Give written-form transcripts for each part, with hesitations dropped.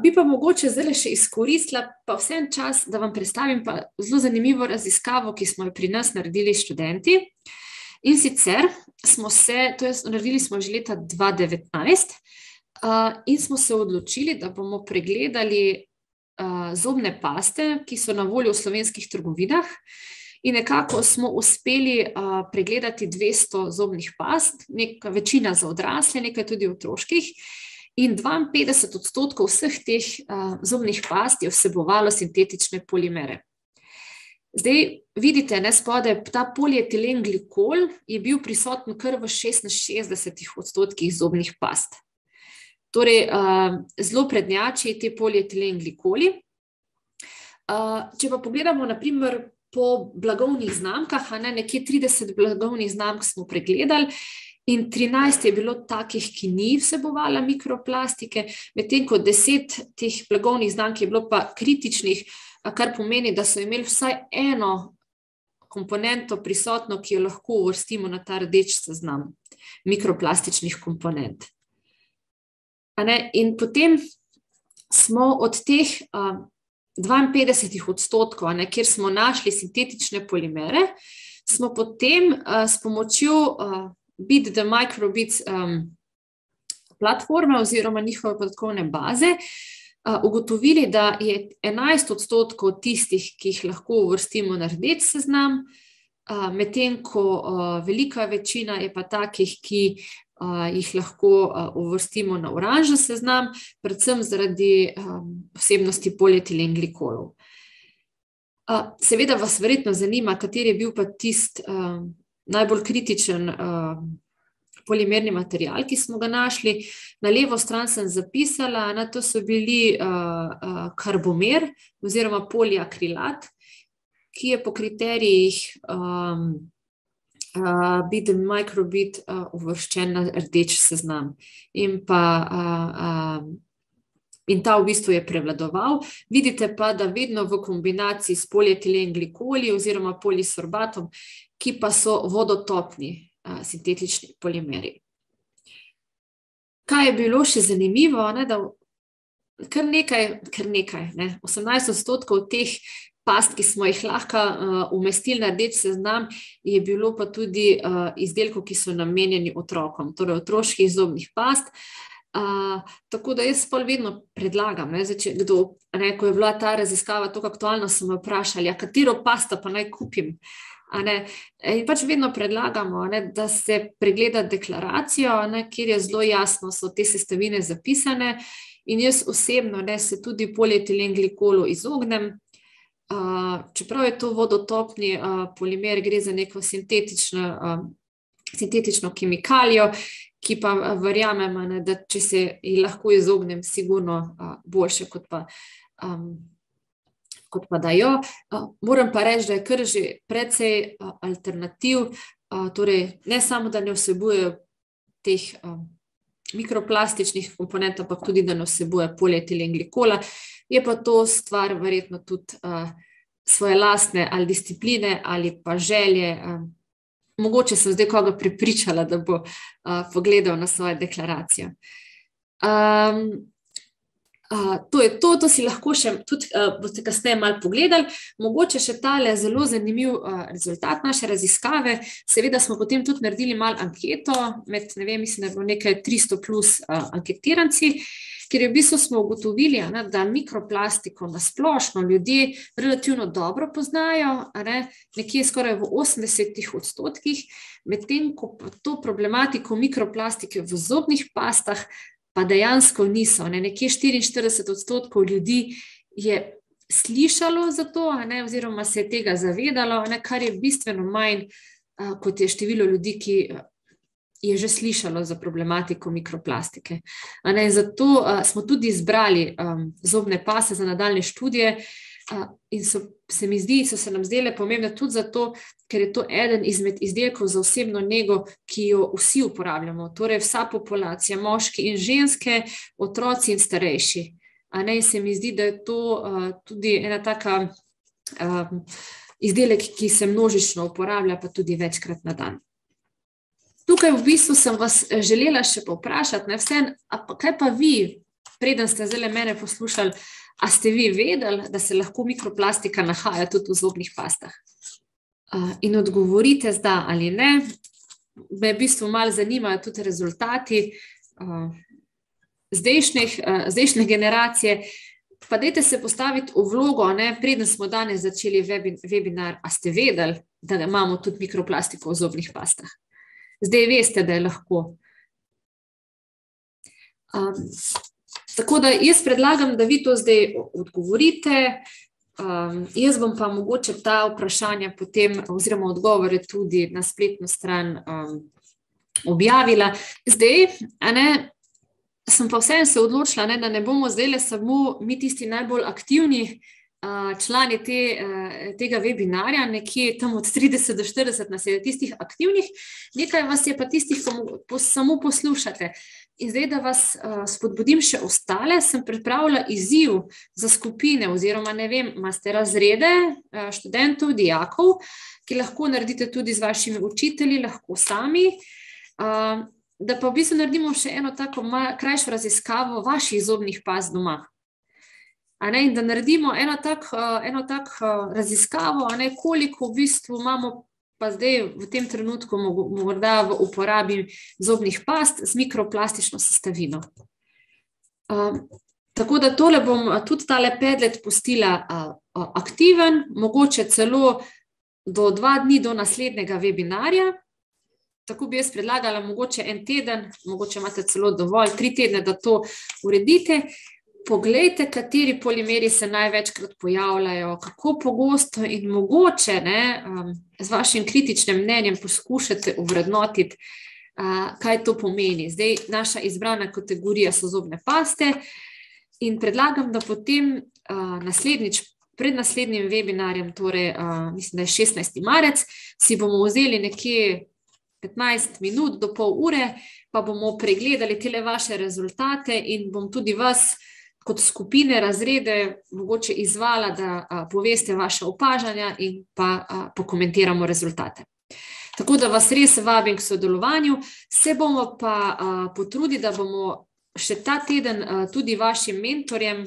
Bi pa mogoče zdaj še izkoristila pa vsem čas, da vam predstavim pa zelo zanimivo raziskavo, ki smo jo pri nas naredili študenti. In sicer naredili smo že leta 2019 in smo se odločili, da bomo pregledali zobne paste, ki so na voljo v slovenskih trgovinah. In nekako smo uspeli pregledati 200 zobnih past, večina za odrasle, nekaj tudi otroških. In 52% vseh teh zobnih past je vsebovalo sintetične polimere. Zdaj vidite, spodaj, ta polietilen glikol je bil prisoten kar v 66% zobnih past. Torej, zelo prednjači te polietilen glikoli. Če pa pogledamo, na primer, po blagovnih znamkah, nekje 30 blagovnih znamk smo pregledali, in 13 je bilo takih, ki ni vsebovala mikroplastike, medtem ko 10 teh blagovnih znamk je bilo pa kritičnih, kar pomeni, da so imeli vsaj eno komponento prisotno, ki jo lahko uvrstimo na ta rdeč seznam mikroplastičnih komponent. In potem smo od teh 52%, kjer smo našli sintetične polimere, smo potem s pomočjo Beat the Microbits platforme oziroma njihove podatkovne baze ugotovili, da je 11% tistih, ki jih lahko uvrstimo na rdeč seznam, medtem ko velika večina je pa takih, ki jih lahko uvrstimo na oranžen seznam, predvsem zaradi vsebnosti polietilen glikolov. Seveda vas verjetno zanima, kateri je bil pa tisti najbolj kritičen polimerni material, ki smo ga našli. Na levo stran sem zapisala, to so bili karbomer oziroma poliakrilat, ki je po kriterijih Beat the Microbit uvrščen na rdeč seznam. In ta v bistvu je prevladoval. Vidite pa, da vedno v kombinaciji s polietilen glikoli oziroma polisorbatom, ki pa so vodotopni sintetični polimeri. Kaj je bilo še zanimivo, da kar nekaj, 18% teh past, ki smo jih lahko umestili na rdeč seznam, je bilo pa tudi izdelkov, ki so namenjeni otrokom, torej otroških zobnih past. Tako da jaz pol vedno predlagam, ko je bila ta raziskava tako aktualna, so me vprašali, katero pasto pa naj kupim. In pač vedno predlagamo, da se pregleda deklaracijo, kjer je zelo jasno, so te sestavine zapisane, in jaz osebno se tudi polietilen glikolu izognem. Čeprav je to vodotopni polimer, gre za neko sintetično kemikalijo, ki pa verjamem, da če se ji lahko izognem, sigurno boljše kot pa da jo. Moram pa reči, da je kar že precej alternativ, torej ne samo, da ne vsebujejo teh mikroplastičnih komponent, ampak tudi, da ne vsebuje polietilen glikola. Je pa to stvar verjetno tudi svoje lastne ali discipline ali pa želje. Mogoče sem zdaj koga prepričala, da bo pogledal na svojo deklaracijo. To je to si lahko še tudi boste kasneje malo pogledali. Mogoče še tale zelo zanimiv rezultat naše raziskave. Seveda smo potem tudi naredili malo anketo med, mislim, da je bilo nekaj 300 plus anketiranci, ker v bistvu smo ugotovili, da mikroplastiko na splošno ljudje relativno dobro poznajo, nekje skoraj v 80%, medtem ko to problematiko mikroplastike v zobnih pastah pa dejansko niso. Nekje 44% ljudi je slišalo za to, oziroma se je tega zavedalo, kar je bistveno manj, kot je število ljudi, ki je že slišalo za problematiko mikroplastike. Zato smo tudi izbrali zobne paste za nadaljnje študije in so se nam zdele pomembne tudi zato, ker je to eden izmed izdelkov za osebno nego, ki jo vsi uporabljamo, torej vsa populacija, moški in ženske, otroci in starejši. In se mi zdi, da je to tudi ena taka izdelek, ki se množično uporablja, pa tudi večkrat na dan. Tukaj v bistvu sem vas želela še povprašati, kaj pa vi preden ste zdaj mene poslušali, a ste vi vedeli, da se lahko mikroplastika nahaja tudi v zobnih pastah? In odgovorite zda ali ne. Me v bistvu malo zanimajo tudi rezultati zdajšnje generacije. Pa dajte se postaviti v vlogo, preden smo danes začeli webinar, a ste vedeli, da imamo tudi mikroplastiko v zobnih pastah? Zdaj veste, da je lahko. Tako da jaz predlagam, da vi to zdaj odgovorite. Jaz bom pa mogoče ta vprašanja potem oziroma odgovore tudi na spletno stran objavila. Zdaj, sem pa vseeno se odločila, da ne bomo zdaj samo mi tisti najbolj aktivni člani tega webinarja, nekje tam od 30 do 40 nas je tistih aktivnih, nekaj vas je pa tistih, ko samo poslušate. In zdaj, da vas spodbudim še ostale, sem pripravila izziv za skupine oziroma, ne vem, imate razrede študentov, dijakov, ki lahko naredite tudi z vašimi učitelji, lahko sami, da pa v bistvu naredimo še eno tako krajšo raziskavo vaših zobnih past doma. In da naredimo eno tako raziskavo, koliko v bistvu imamo pa zdaj v tem trenutku morda v uporabi zobnih past z mikroplastično sestavino. Tako da tole bom tudi tale Padlet pustila aktiven, mogoče celo do 2 dni do naslednjega webinarja. Tako bi jaz predlagala mogoče en teden, mogoče imate celo dovolj 3 tedne, da to uredite. Poglejte, kateri polimeri se največkrat pojavljajo, kako pogosto in mogoče z vašim kritičnim mnenjem poskušate ovrednotiti, kaj to pomeni. Zdaj, naša izbrana kategorija so zobne paste in predlagam, da potem pred naslednjim webinarjem, torej mislim, da je 16. marec, si bomo vzeli nekje 15 minut do pol ure, pa bomo pregledali tele vaše rezultate in bom tudi vas kot skupine, razrede mogoče izvala, da poveste vaše opažanja in pa pokomentiramo rezultate. Tako da vas res vabim k sodelovanju. Se bomo pa potrudili, da bomo še ta teden tudi vašim mentorjem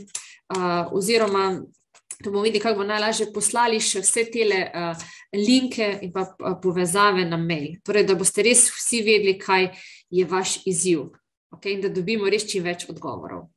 oziroma da bomo videli, kako bo najlažje poslali še vse tele linke in pa povezave na mail. Torej, da boste res vsi vedeli, kaj je vaš izziv, in da dobimo res čim več odgovorov.